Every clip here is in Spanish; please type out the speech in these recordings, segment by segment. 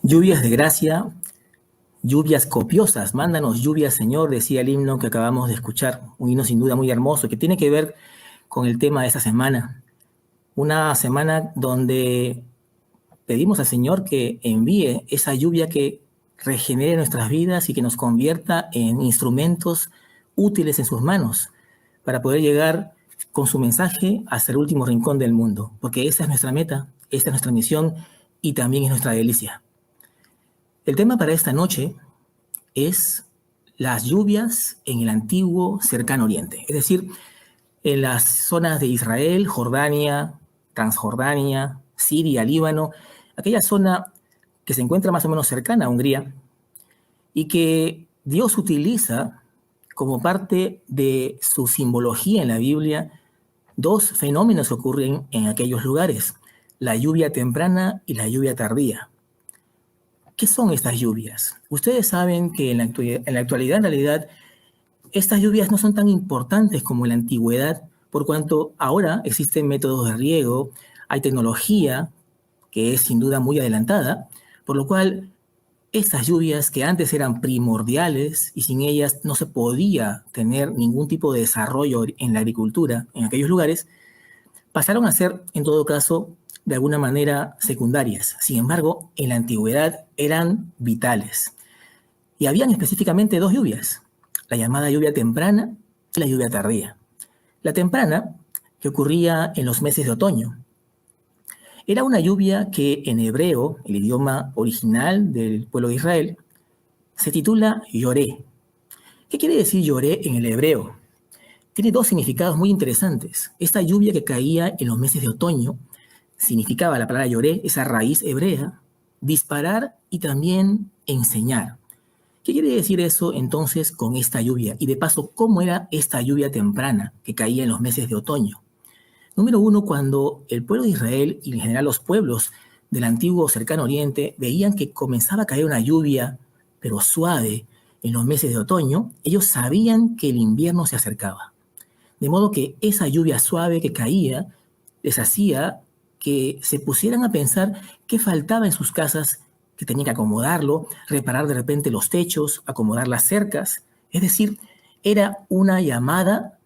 Lluvias de gracia, lluvias copiosas. Mándanos lluvias, Señor, decía el himno que acabamos de escuchar. Un himno sin duda muy hermoso que tiene que ver con el tema de esta semana. Una semana donde pedimos al Señor que envíe esa lluvia que regenere nuestras vidas y que nos convierta en instrumentos útiles en sus manos para poder llegar con su mensaje hasta el último rincón del mundo. Porque esa es nuestra meta, esa es nuestra misión y también es nuestra delicia. El tema para esta noche es las lluvias en el antiguo cercano oriente, es decir, en las zonas de Israel, Jordania, Transjordania, Siria, Líbano, aquella zona que se encuentra más o menos cercana a Hungría y que Dios utiliza como parte de su simbología en la Biblia dos fenómenos que ocurren en aquellos lugares, la lluvia temprana y la lluvia tardía. ¿Qué son estas lluvias? Ustedes saben que en la actualidad, en realidad, estas lluvias no son tan importantes como en la antigüedad, por cuanto ahora existen métodos de riego, hay tecnología que es sin duda muy adelantada, por lo cual estas lluvias que antes eran primordiales y sin ellas no se podía tener ningún tipo de desarrollo en la agricultura en aquellos lugares, pasaron a ser, en todo caso, de alguna manera secundarias. Sin embargo, en la antigüedad eran vitales. Y habían específicamente dos lluvias, la llamada lluvia temprana y la lluvia tardía. La temprana, que ocurría en los meses de otoño, era una lluvia que en hebreo, el idioma original del pueblo de Israel, se titula lloré. ¿Qué quiere decir lloré en el hebreo? Tiene dos significados muy interesantes. Esta lluvia que caía en los meses de otoño significaba la palabra lloré, esa raíz hebrea, disparar y también enseñar. ¿Qué quiere decir eso entonces con esta lluvia? Y de paso, ¿cómo era esta lluvia temprana que caía en los meses de otoño? Número uno, cuando el pueblo de Israel y en general los pueblos del antiguo cercano oriente veían que comenzaba a caer una lluvia, pero suave, en los meses de otoño, ellos sabían que el invierno se acercaba. De modo que esa lluvia suave que caía les hacía que se pusieran a pensar qué faltaba en sus casas, que tenían que acomodarlo, reparar de repente los techos, acomodar las cercas. Es decir, era una llamada,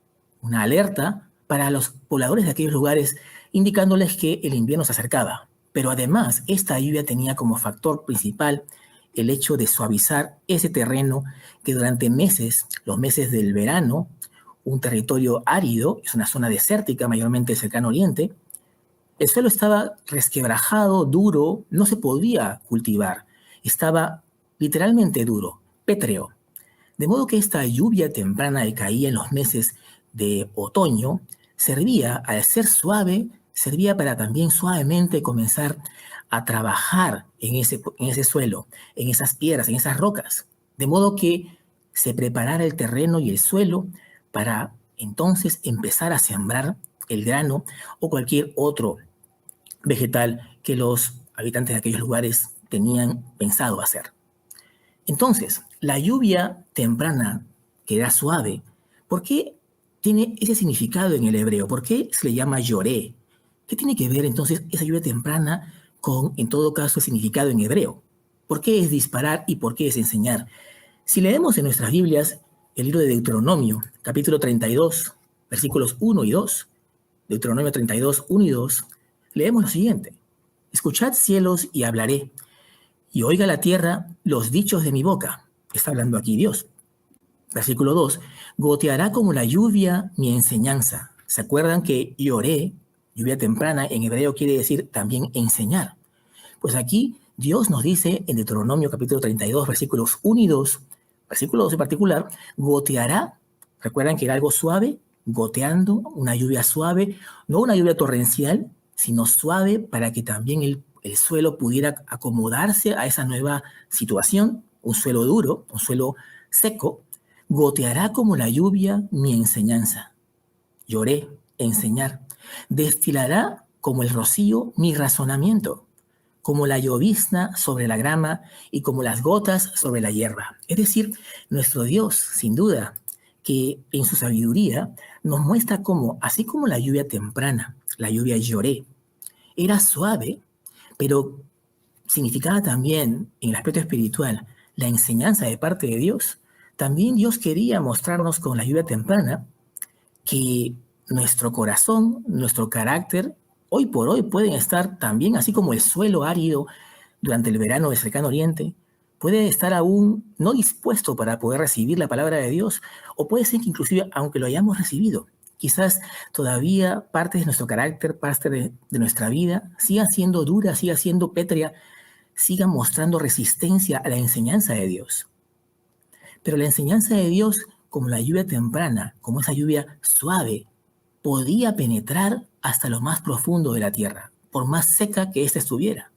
una alerta para los pobladores de aquellos lugares, indicándoles que el invierno se acercaba. Pero además, esta lluvia tenía como factor principal el hecho de suavizar ese terreno que durante meses, los meses del verano, un territorio árido, es una zona desértica, mayormente el cercano oriente, el suelo estaba resquebrajado, duro, no se podía cultivar, estaba literalmente duro, pétreo. De modo que esta lluvia temprana que caía en los meses de otoño servía, al ser suave, servía para también suavemente comenzar a trabajar en ese suelo, en esas piedras, en esas rocas. De modo que se preparara el terreno y el suelo para entonces empezar a sembrar el grano o cualquier otro vegetal que los habitantes de aquellos lugares tenían pensado hacer. Entonces, la lluvia temprana, que era suave, ¿por qué tiene ese significado en el hebreo? ¿Por qué se le llama lloré? ¿Qué tiene que ver entonces esa lluvia temprana con, en todo caso, el significado en hebreo? ¿Por qué es disparar y por qué es enseñar? Si leemos en nuestras Biblias el libro de Deuteronomio, capítulo 32, versículos 1 y 2, Deuteronomio 32, 1 y 2, leemos lo siguiente. Escuchad cielos y hablaré, y oiga la tierra los dichos de mi boca. Está hablando aquí Dios. Versículo 2, goteará como la lluvia mi enseñanza. ¿Se acuerdan que lloré, lluvia temprana, en hebreo quiere decir también enseñar? Pues aquí Dios nos dice en Deuteronomio capítulo 32, versículos 1 y 2, versículo 2 en particular, goteará, recuerdan que era algo suave, goteando, una lluvia suave, no una lluvia torrencial, sino suave para que también el suelo pudiera acomodarse a esa nueva situación, un suelo duro, un suelo seco, goteará como la lluvia mi enseñanza. Lloré, enseñar. Destilará como el rocío mi razonamiento, como la llovizna sobre la grama y como las gotas sobre la hierba. Es decir, nuestro Dios, sin duda, que en su sabiduría nos muestra cómo, así como la lluvia temprana, la lluvia lloré, era suave, pero significaba también, en el aspecto espiritual, la enseñanza de parte de Dios, también Dios quería mostrarnos con la lluvia temprana que nuestro corazón, nuestro carácter, hoy por hoy pueden estar también, así como el suelo árido durante el verano del cercano oriente, puede estar aún no dispuesto para poder recibir la palabra de Dios, o puede ser que inclusive, aunque lo hayamos recibido, quizás todavía parte de nuestro carácter, parte de nuestra vida, siga siendo dura, siga siendo pétrea, siga mostrando resistencia a la enseñanza de Dios. Pero la enseñanza de Dios, como la lluvia temprana, como esa lluvia suave, podía penetrar hasta lo más profundo de la tierra, por más seca que ésta estuviera,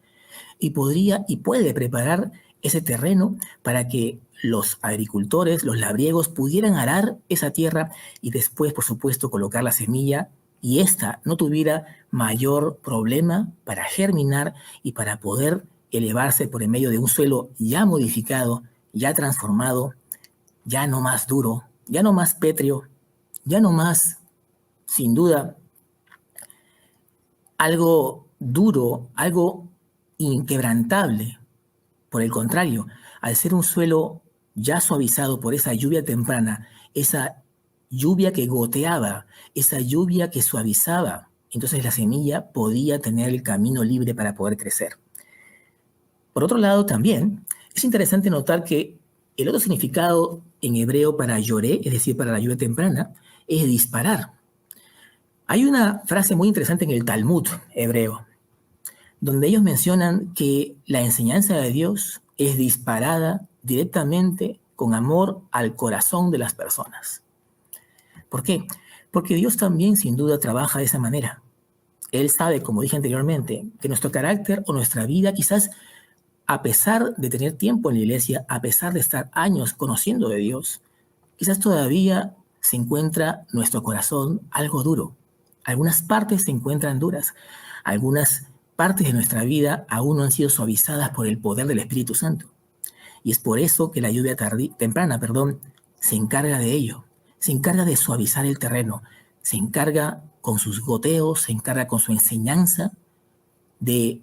y podría y puede preparar ese terreno para que los agricultores, los labriegos, pudieran arar esa tierra y después, por supuesto, colocar la semilla y ésta no tuviera mayor problema para germinar y para poder elevarse por en medio de un suelo ya modificado, ya transformado, ya no más duro, ya no más pétreo, ya no más, sin duda, algo duro, algo inquebrantable. Por el contrario, al ser un suelo ya suavizado por esa lluvia temprana, esa lluvia que goteaba, esa lluvia que suavizaba, entonces la semilla podía tener el camino libre para poder crecer. Por otro lado, también es interesante notar que el otro significado en hebreo para lloré, es decir, para la lluvia temprana, es disparar. Hay una frase muy interesante en el Talmud hebreo, donde ellos mencionan que la enseñanza de Dios es disparada directamente con amor al corazón de las personas. ¿Por qué? Porque Dios también sin duda trabaja de esa manera. Él sabe, como dije anteriormente, que nuestro carácter o nuestra vida quizás a pesar de tener tiempo en la iglesia, a pesar de estar años conociendo de Dios, quizás todavía se encuentra nuestro corazón algo duro. Algunas partes se encuentran duras, algunas partes de nuestra vida aún no han sido suavizadas por el poder del Espíritu Santo. Y es por eso que la lluvia temprana, se encarga de ello, se encarga de suavizar el terreno, se encarga con sus goteos, se encarga con su enseñanza de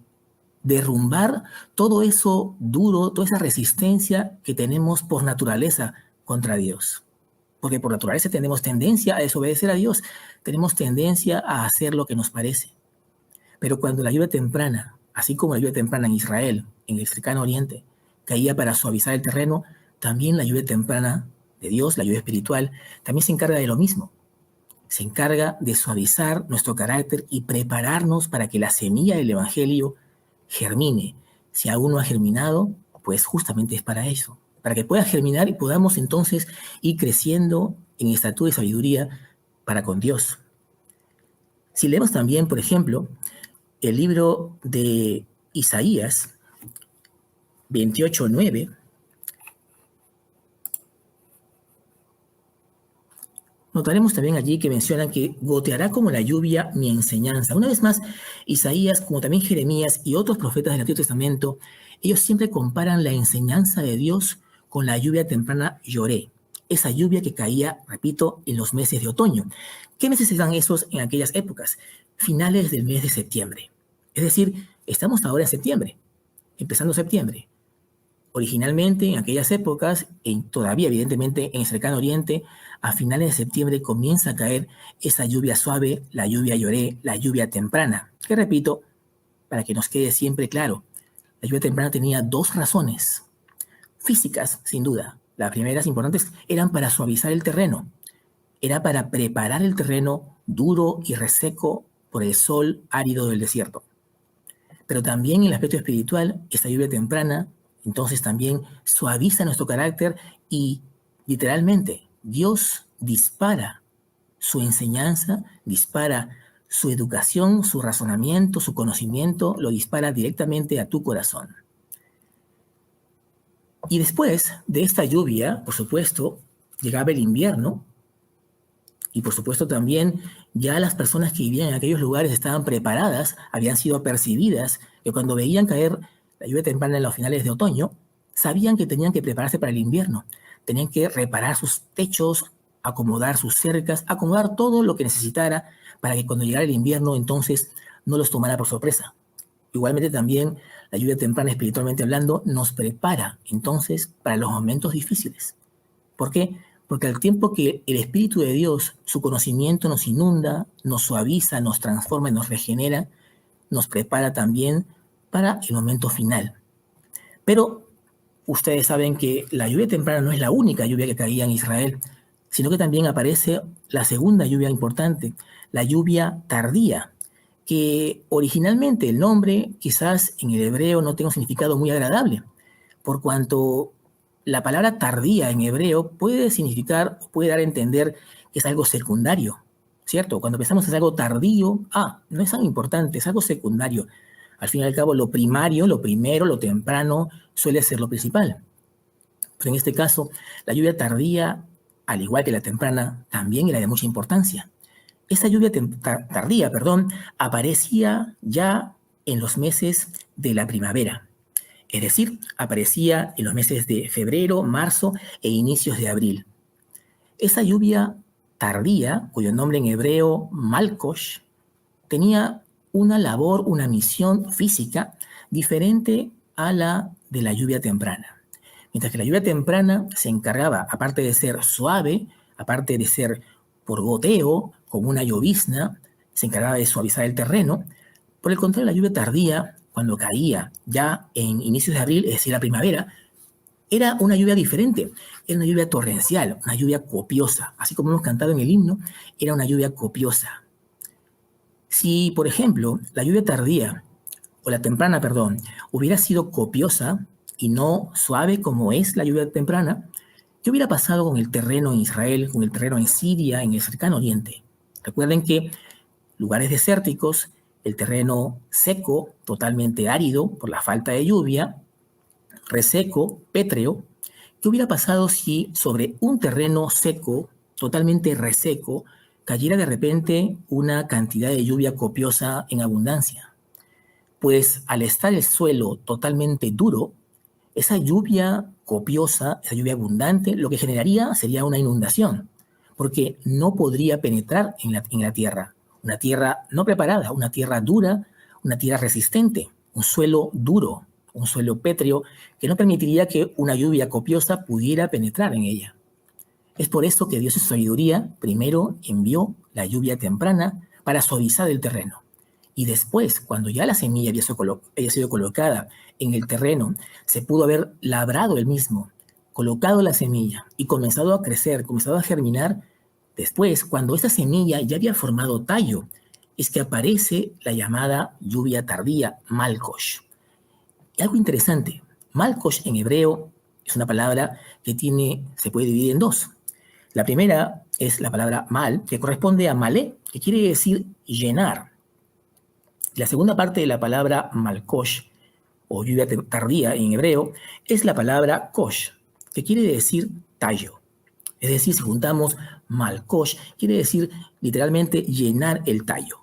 derrumbar todo eso duro, toda esa resistencia que tenemos por naturaleza contra Dios. Porque por naturaleza tenemos tendencia a desobedecer a Dios, tenemos tendencia a hacer lo que nos parece. Pero cuando la lluvia temprana, así como la lluvia temprana en Israel, en el cercano oriente, caía para suavizar el terreno, también la lluvia temprana de Dios, la lluvia espiritual, también se encarga de lo mismo. Se encarga de suavizar nuestro carácter y prepararnos para que la semilla del Evangelio germine. Si aún no ha germinado, pues justamente es para eso, para que pueda germinar y podamos entonces ir creciendo en estatura y sabiduría para con Dios. Si leemos también, por ejemplo, el libro de Isaías 28:9, notaremos también allí que mencionan que goteará como la lluvia mi enseñanza. Una vez más, Isaías, como también Jeremías y otros profetas del Antiguo Testamento, ellos siempre comparan la enseñanza de Dios con la lluvia temprana lloré. Esa lluvia que caía, repito, en los meses de otoño. ¿Qué meses eran esos en aquellas épocas? Finales del mes de septiembre. Es decir, estamos ahora en septiembre, empezando septiembre. Originalmente, en aquellas épocas, y todavía evidentemente en el cercano oriente, a finales de septiembre comienza a caer esa lluvia suave, la lluvia lloré, la lluvia temprana. Que repito, para que nos quede siempre claro, la lluvia temprana tenía dos razones físicas, sin duda. Las primeras importantes eran para suavizar el terreno, era para preparar el terreno duro y reseco por el sol árido del desierto. Pero también en el aspecto espiritual, esta lluvia temprana entonces también suaviza nuestro carácter y literalmente Dios dispara su enseñanza, dispara su educación, su razonamiento, su conocimiento, lo dispara directamente a tu corazón. Y después de esta lluvia, por supuesto, llegaba el invierno y por supuesto también ya las personas que vivían en aquellos lugares estaban preparadas, habían sido apercibidas, que cuando veían caer la lluvia temprana en los finales de otoño, sabían que tenían que prepararse para el invierno, tenían que reparar sus techos, acomodar sus cercas, acomodar todo lo que necesitara para que cuando llegara el invierno entonces no los tomara por sorpresa. Igualmente también la lluvia temprana, espiritualmente hablando, nos prepara entonces para los momentos difíciles. ¿Por qué? Porque al tiempo que el Espíritu de Dios, su conocimiento nos inunda, nos suaviza, nos transforma y nos regenera, nos prepara también para el momento final. Pero ustedes saben que la lluvia temprana no es la única lluvia que caía en Israel, sino que también aparece la segunda lluvia importante, la lluvia tardía, que originalmente el nombre quizás en el hebreo no tenga un significado muy agradable, por cuanto la palabra tardía en hebreo puede significar, puede dar a entender que es algo secundario, ¿cierto? Cuando pensamos que es algo tardío, no es tan importante, es algo secundario. Al fin y al cabo, lo primario, lo primero, lo temprano, suele ser lo principal. Pero en este caso, la lluvia tardía, al igual que la temprana, también era de mucha importancia. Esta lluvia tardía, aparecía ya en los meses de la primavera. Es decir, aparecía en los meses de febrero, marzo e inicios de abril. Esa lluvia tardía, cuyo nombre en hebreo Malkosh, tenía una labor, una misión física diferente a la de la lluvia temprana. Mientras que la lluvia temprana se encargaba, aparte de ser suave, aparte de ser por goteo, como una llovizna, se encargaba de suavizar el terreno. Por el contrario, la lluvia tardía, cuando caía ya en inicios de abril, es decir, la primavera, era una lluvia diferente, era una lluvia torrencial, una lluvia copiosa. Así como hemos cantado en el himno, era una lluvia copiosa. Si, por ejemplo, la lluvia tardía, o la temprana, hubiera sido copiosa y no suave como es la lluvia temprana, ¿qué hubiera pasado con el terreno en Israel, con el terreno en Siria, en el cercano oriente? Recuerden que lugares desérticos, el terreno seco, totalmente árido por la falta de lluvia, reseco, pétreo. ¿Qué hubiera pasado si sobre un terreno seco, totalmente reseco, cayera de repente una cantidad de lluvia copiosa en abundancia? Pues al estar el suelo totalmente duro, esa lluvia copiosa, esa lluvia abundante, lo que generaría sería una inundación, porque no podría penetrar en la tierra. Una tierra no preparada, una tierra dura, una tierra resistente, un suelo duro, un suelo pétreo que no permitiría que una lluvia copiosa pudiera penetrar en ella. Es por esto que Dios en su sabiduría primero envió la lluvia temprana para suavizar el terreno. Y después, cuando ya la semilla había sido colocada en el terreno, se pudo haber labrado el mismo, colocado la semilla y comenzado a crecer, comenzado a germinar. Después, cuando esta semilla ya había formado tallo, es que aparece la llamada lluvia tardía, Malkosh. Y algo interesante, Malkosh en hebreo es una palabra que se puede dividir en dos. La primera es la palabra mal, que corresponde a malé, que quiere decir llenar. La segunda parte de la palabra malkosh, o lluvia tardía en hebreo, es la palabra kosh, que quiere decir tallo. Es decir, si juntamos malkosh, quiere decir literalmente llenar el tallo.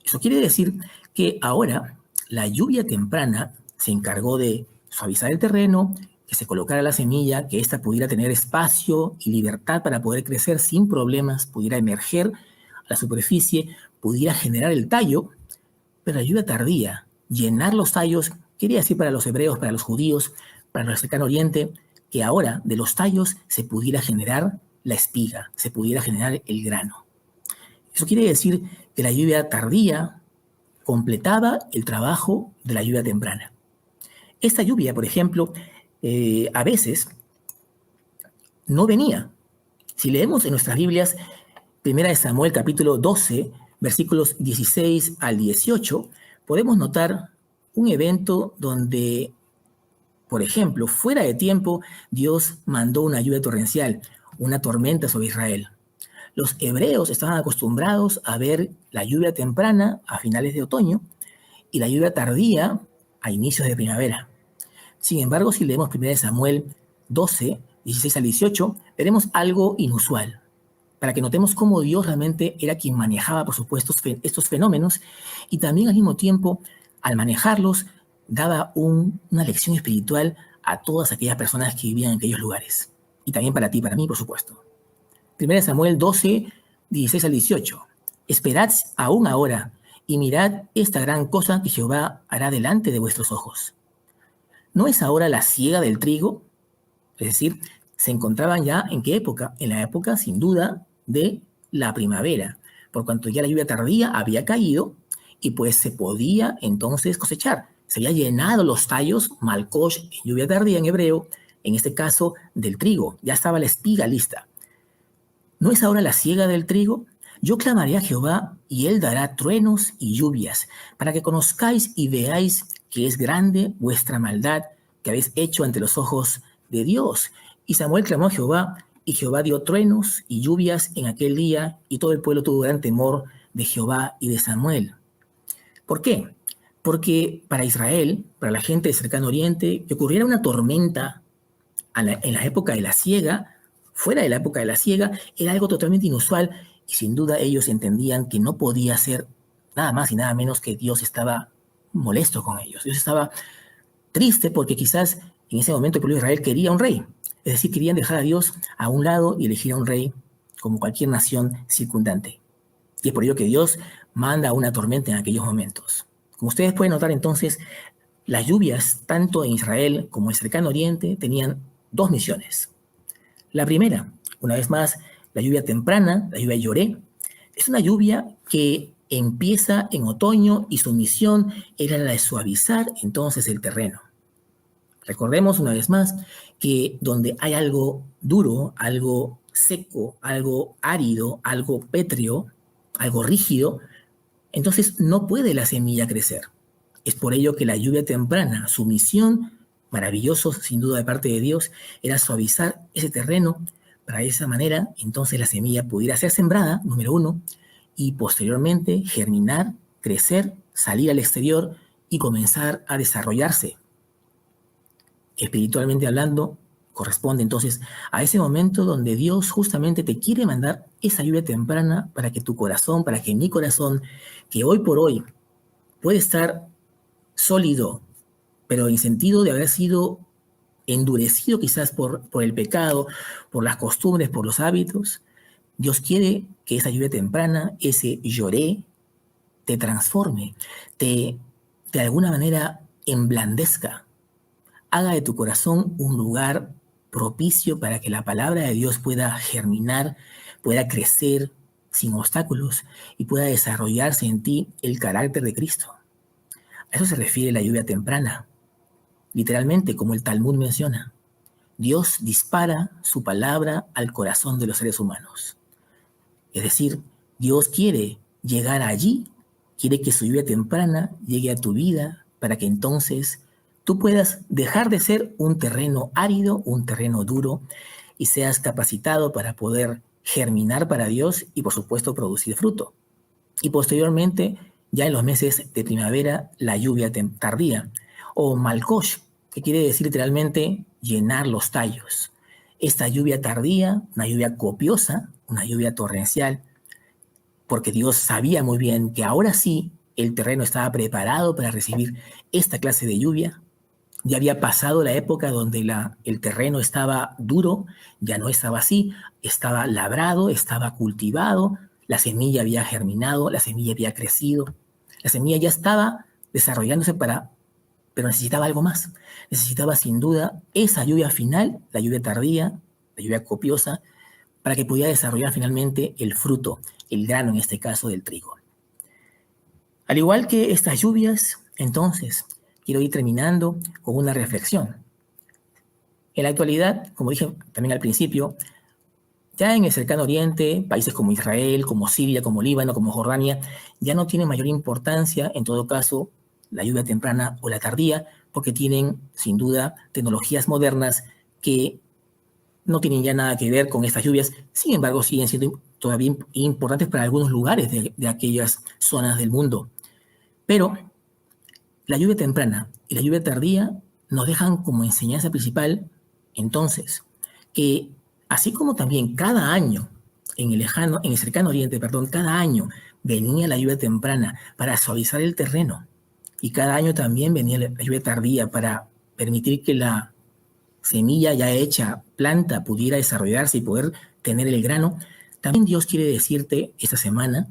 Eso quiere decir que ahora la lluvia temprana se encargó de suavizar el terreno, que se colocara la semilla, que ésta pudiera tener espacio y libertad para poder crecer sin problemas, pudiera emerger a la superficie, pudiera generar el tallo, pero la lluvia tardía, llenar los tallos, quería decir para los hebreos, para los judíos, para el cercano oriente, que ahora de los tallos se pudiera generar la espiga, se pudiera generar el grano. Eso quiere decir que la lluvia tardía completaba el trabajo de la lluvia temprana. Esta lluvia, por ejemplo, a veces no venía. Si leemos en nuestras Biblias, 1 Samuel capítulo 12, versículos 16 al 18, podemos notar un evento donde, por ejemplo, fuera de tiempo, Dios mandó una lluvia torrencial, una tormenta sobre Israel. Los hebreos estaban acostumbrados a ver la lluvia temprana a finales de otoño y la lluvia tardía a inicios de primavera. Sin embargo, si leemos 1 Samuel 12, 16 al 18, veremos algo inusual, para que notemos cómo Dios realmente era quien manejaba, por supuesto, estos fenómenos y también al mismo tiempo, al manejarlos, daba una lección espiritual a todas aquellas personas que vivían en aquellos lugares. Y también para ti, para mí, por supuesto. 1 Samuel 12, 16 al 18. Esperad aún ahora y mirad esta gran cosa que Jehová hará delante de vuestros ojos. ¿No es ahora la siega del trigo? Es decir, se encontraban ya en qué época? En la época, sin duda, de la primavera, por cuanto ya la lluvia tardía había caído y pues se podía entonces cosechar. Se había llenado los tallos, malkosh, lluvia tardía en hebreo, en este caso del trigo. Ya estaba la espiga lista. ¿No es ahora la siega del trigo? Yo clamaré a Jehová y él dará truenos y lluvias, para que conozcáis y veáis que es grande vuestra maldad que habéis hecho ante los ojos de Dios. Y Samuel clamó a Jehová, y Jehová dio truenos y lluvias en aquel día, y todo el pueblo tuvo gran temor de Jehová y de Samuel. ¿Por qué? Porque para Israel, para la gente del cercano oriente, que ocurriera una tormenta en la época de la siega, fuera de la época de la siega, era algo totalmente inusual y sin duda ellos entendían que no podía ser nada más y nada menos que Dios estaba molesto con ellos. Dios estaba triste porque quizás en ese momento el pueblo de Israel quería un rey. Es decir, querían dejar a Dios a un lado y elegir a un rey como cualquier nación circundante. Y es por ello que Dios manda una tormenta en aquellos momentos. Como ustedes pueden notar entonces, las lluvias, tanto en Israel como en el cercano oriente, tenían dos misiones. La primera, una vez más, la lluvia temprana, la lluvia lloré, es una lluvia que empieza en otoño y su misión era la de suavizar entonces el terreno. Recordemos una vez más que donde hay algo duro, algo seco, algo árido, algo pétreo, algo rígido, entonces no puede la semilla crecer. Es por ello que la lluvia temprana, su misión, maravilloso sin duda de parte de Dios, era suavizar ese terreno para de esa manera entonces la semilla pudiera ser sembrada, número uno, y posteriormente germinar, crecer, salir al exterior y comenzar a desarrollarse. Espiritualmente hablando, corresponde entonces a ese momento donde Dios justamente te quiere mandar esa lluvia temprana para que tu corazón, para que mi corazón, que hoy por hoy puede estar sólido, pero en sentido de haber sido endurecido quizás por el pecado, por las costumbres, por los hábitos, Dios quiere que esa lluvia temprana, ese lloré, te transforme, te de alguna manera emblandezca, haga de tu corazón un lugar propicio para que la palabra de Dios pueda germinar, pueda crecer sin obstáculos y pueda desarrollarse en ti el carácter de Cristo. A eso se refiere la lluvia temprana. Literalmente, como el Talmud menciona, Dios dispara su palabra al corazón de los seres humanos. Es decir, Dios quiere llegar allí, quiere que su lluvia temprana llegue a tu vida para que entonces tú puedas dejar de ser un terreno árido, un terreno duro, y seas capacitado para poder germinar para Dios y por supuesto producir fruto. Y posteriormente, ya en los meses de primavera, la lluvia tardía, o malkosh, que quiere decir literalmente llenar los tallos. Esta lluvia tardía, una lluvia copiosa, una lluvia torrencial, porque Dios sabía muy bien que ahora sí el terreno estaba preparado para recibir esta clase de lluvia. Ya había pasado la época donde el terreno estaba duro, ya no estaba así, estaba labrado, estaba cultivado, la semilla había germinado, la semilla había crecido, la semilla ya estaba desarrollándose pero necesitaba algo más. Necesitaba sin duda esa lluvia final, la lluvia tardía, la lluvia copiosa, para que pudiera desarrollar finalmente el fruto, el grano en este caso del trigo. Al igual que estas lluvias, entonces, quiero ir terminando con una reflexión. En la actualidad, como dije también al principio, ya en el cercano oriente, países como Israel, como Siria, como Líbano, como Jordania, ya no tienen mayor importancia, en todo caso, la lluvia temprana o la tardía, porque tienen, sin duda, tecnologías modernas que no tienen ya nada que ver con estas lluvias. Sin embargo, siguen siendo todavía importantes para algunos lugares de aquellas zonas del mundo. Pero la lluvia temprana y la lluvia tardía nos dejan como enseñanza principal, entonces, que así como también cada año en el cercano oriente, cada año venía la lluvia temprana para suavizar el terreno y cada año también venía la lluvia tardía para permitir que la semilla ya hecha, planta, pudiera desarrollarse y poder tener el grano, también Dios quiere decirte esta semana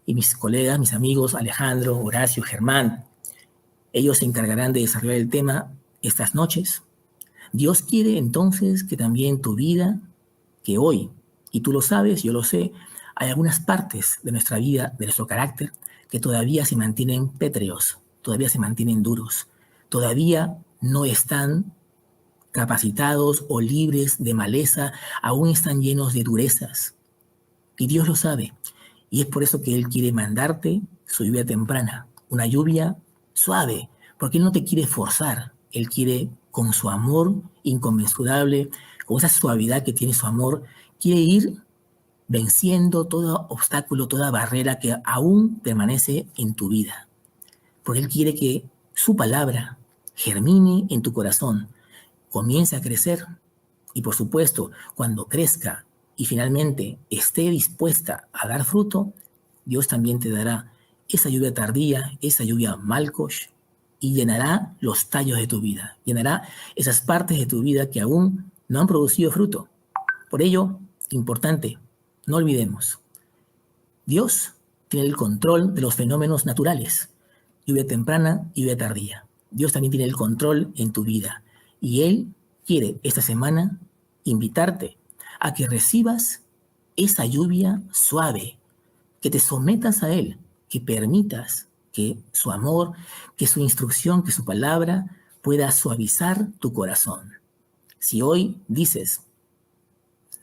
y mis colegas, mis amigos Alejandro, Horacio, Germán. Ellos se encargarán de desarrollar el tema estas noches. Dios quiere entonces que también tu vida, que hoy, y tú lo sabes, yo lo sé, hay algunas partes de nuestra vida, de nuestro carácter, que todavía se mantienen pétreos, todavía se mantienen duros, todavía no están capacitados o libres de maleza, aún están llenos de durezas. Y Dios lo sabe. Y es por eso que Él quiere mandarte su lluvia temprana, una lluvia suave, porque Él no te quiere forzar, Él quiere con su amor inconmensurable, con esa suavidad que tiene su amor, quiere ir venciendo todo obstáculo, toda barrera que aún permanece en tu vida. Porque Él quiere que su palabra germine en tu corazón, comience a crecer y por supuesto, cuando crezca y finalmente esté dispuesta a dar fruto, Dios también te dará esa lluvia tardía, esa lluvia malcosh, y llenará los tallos de tu vida, llenará esas partes de tu vida que aún no han producido fruto. Por ello, importante, no olvidemos, Dios tiene el control de los fenómenos naturales, lluvia temprana y lluvia tardía. Dios también tiene el control en tu vida y Él quiere esta semana invitarte a que recibas esa lluvia suave, que te sometas a Él, que permitas que su amor, que su instrucción, que su palabra pueda suavizar tu corazón. Si hoy dices,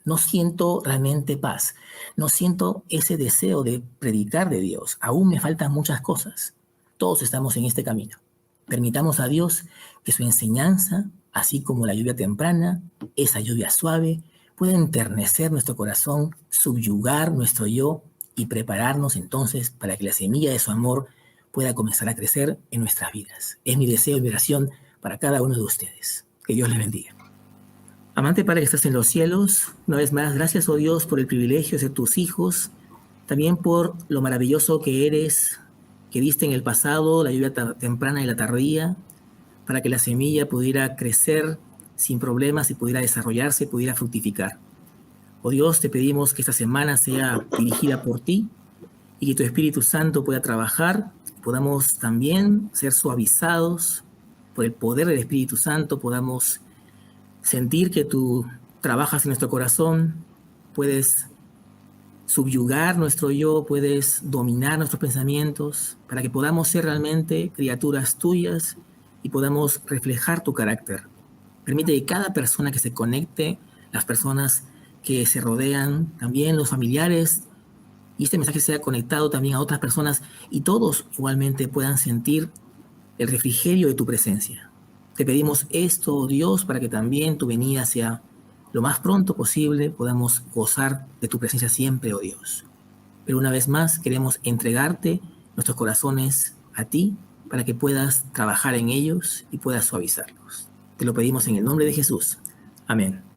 no siento realmente paz, no siento ese deseo de predicar de Dios, aún me faltan muchas cosas, todos estamos en este camino. Permitamos a Dios que su enseñanza, así como la lluvia temprana, esa lluvia suave, pueda enternecer nuestro corazón, subyugar nuestro yo y prepararnos entonces para que la semilla de su amor pueda comenzar a crecer en nuestras vidas. Es mi deseo y mi oración para cada uno de ustedes. Que Dios les bendiga. Amante Padre que estás en los cielos, una vez más, gracias, oh Dios, por el privilegio de ser tus hijos, también por lo maravilloso que eres, que diste en el pasado, la lluvia temprana y la tardía, para que la semilla pudiera crecer sin problemas y pudiera desarrollarse, pudiera fructificar. Oh Dios, te pedimos que esta semana sea dirigida por ti y que tu Espíritu Santo pueda trabajar, podamos también ser suavizados por el poder del Espíritu Santo, podamos sentir que tú trabajas en nuestro corazón, puedes subyugar nuestro yo, puedes dominar nuestros pensamientos para que podamos ser realmente criaturas tuyas y podamos reflejar tu carácter. Permite que cada persona que se conecte, las personas que se rodean, también los familiares, y este mensaje sea conectado también a otras personas y todos igualmente puedan sentir el refrigerio de tu presencia. Te pedimos esto, oh Dios, para que también tu venida sea lo más pronto posible, podamos gozar de tu presencia siempre, oh Dios. Pero una vez más queremos entregarte nuestros corazones a ti para que puedas trabajar en ellos y puedas suavizarlos. Te lo pedimos en el nombre de Jesús. Amén.